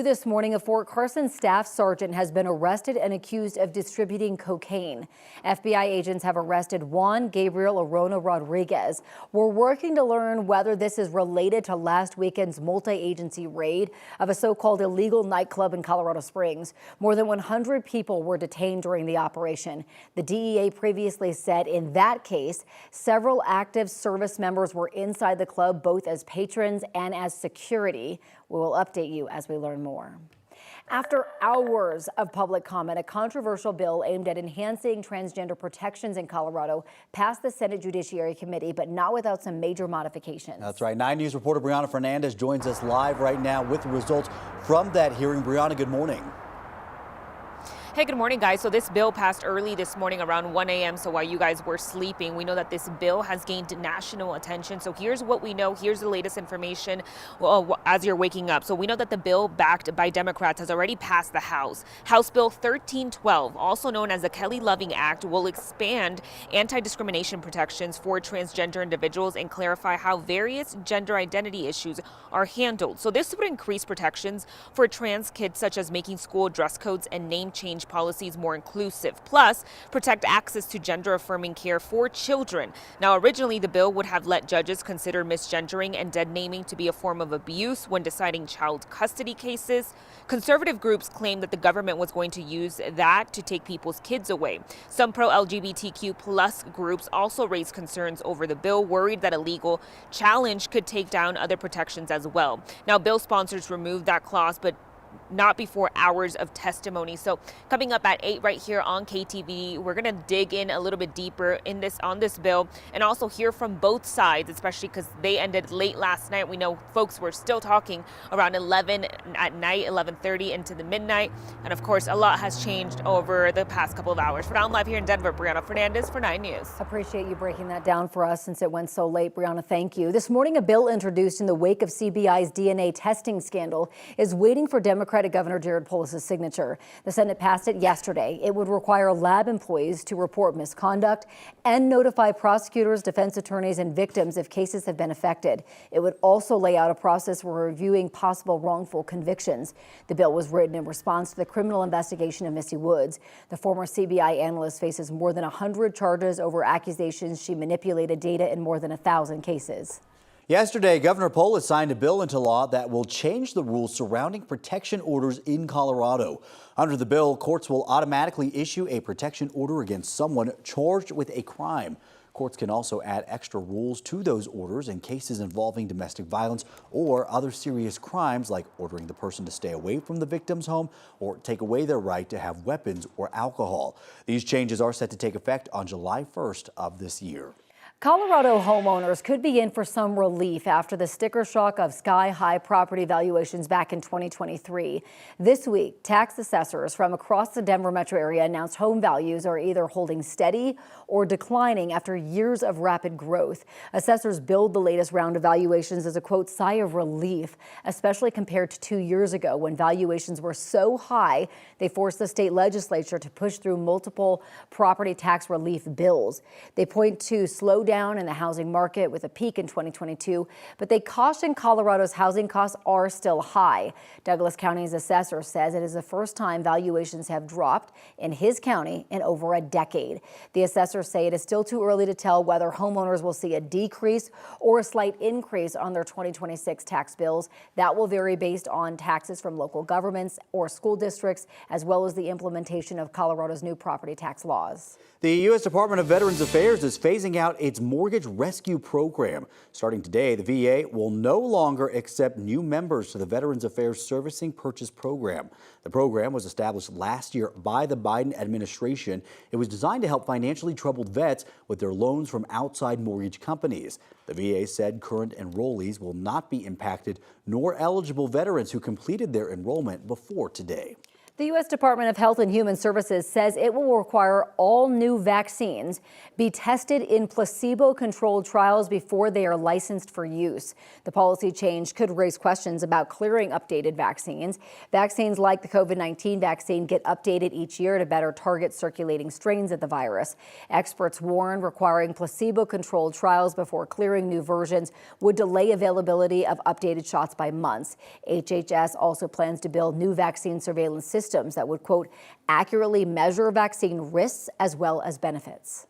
This morning, a Fort Carson staff sergeant has been arrested and accused of distributing cocaine. FBI agents have arrested Juan Gabriel Arona Rodriguez. We're working to learn whether this is related to last weekend's multi-agency raid of a so-called illegal nightclub in Colorado Springs. More than 100 people were detained during the operation. The DEA previously said in that case, several active service members were inside the club, both as patrons and as security. We will update you as we learn more. After hours of public comment, a controversial bill aimed at enhancing transgender protections in Colorado passed the Senate Judiciary Committee, but not without some major modifications. That's right. 9 News reporter Brianna Fernandez joins us live right now with the results from that hearing. Brianna, good morning. Hey, good morning, guys. So this bill passed early this morning around 1 a.m. So while you guys were sleeping, we know that this bill has gained national attention. So here's what we know. Here's the latest information as you're waking up. So we know that the bill backed by Democrats has already passed the House. House Bill 1312, also known as the Kelly Loving Act, will expand anti-discrimination protections for transgender individuals and clarify how various gender identity issues are handled. So this would increase protections for trans kids, such as making school dress codes and name change policies more inclusive, plus protect access to gender-affirming care for children. Now, originally, the bill would have let judges consider misgendering and dead naming to be a form of abuse when deciding child custody cases. Conservative groups claim that the government was going to use that to take people's kids away. Some pro-LGBTQ plus groups also raised concerns over the bill, worried that a legal challenge could take down other protections as well. Now, bill sponsors removed that clause, but not before hours of testimony. So coming up at 8 right here on KTV, we're going to dig in a little bit deeper on this bill and also hear from both sides, especially because they ended late last night. We know folks were still talking around 11 at night, 11:30 into the midnight. And of course, a lot has changed over the past couple of hours. For now, I'm live here in Denver, Brianna Fernandez for 9 News. Appreciate you breaking that down for us since it went so late. Brianna, thank you. This morning, a bill introduced in the wake of CBI's DNA testing scandal is waiting for Democratic Governor Jared Polis' signature. The Senate passed it yesterday. It would require lab employees to report misconduct and notify prosecutors, defense attorneys, and victims if cases have been affected. It would also lay out a process for reviewing possible wrongful convictions. The bill was written in response to the criminal investigation of Missy Woods. The former CBI analyst faces more than 100 charges over accusations she manipulated data in more than 1,000 cases. Yesterday, Governor Polis signed a bill into law that will change the rules surrounding protection orders in Colorado. Under the bill, courts will automatically issue a protection order against someone charged with a crime. Courts can also add extra rules to those orders in cases involving domestic violence or other serious crimes, like ordering the person to stay away from the victim's home or take away their right to have weapons or alcohol. These changes are set to take effect on July 1st of this year. Colorado homeowners could be in for some relief after the sticker shock of sky-high property valuations back in 2023. This week, tax assessors from across the Denver metro area announced home values are either holding steady or declining after years of rapid growth. Assessors billed the latest round of valuations as a, quote, sigh of relief, especially compared to 2 years ago when valuations were so high they forced the state legislature to push through multiple property tax relief bills. They point to slowdown in the housing market with a peak in 2022, but they caution Colorado's housing costs are still high. Douglas County's assessor says it is the first time valuations have dropped in his county in over a decade. The assessors say it is still too early to tell whether homeowners will see a decrease or a slight increase on their 2026 tax bills. That will vary based on taxes from local governments or school districts, as well as the implementation of Colorado's new property tax laws. The U.S. Department of Veterans Affairs is phasing out its mortgage rescue program. Starting today, the VA will no longer accept new members to the Veterans Affairs Servicing Purchase Program. The program was established last year by the Biden administration. It was designed to help financially troubled vets with their loans from outside mortgage companies. The VA said current enrollees will not be impacted, nor eligible veterans who completed their enrollment before today. The U.S. Department of Health and Human Services says it will require all new vaccines be tested in placebo-controlled trials before they are licensed for use. The policy change could raise questions about clearing updated vaccines. Vaccines like the COVID-19 vaccine get updated each year to better target circulating strains of the virus. Experts warn requiring placebo-controlled trials before clearing new versions would delay availability of updated shots by months. HHS also plans to build new vaccine surveillance systems that would, quote, accurately measure vaccine risks as well as benefits.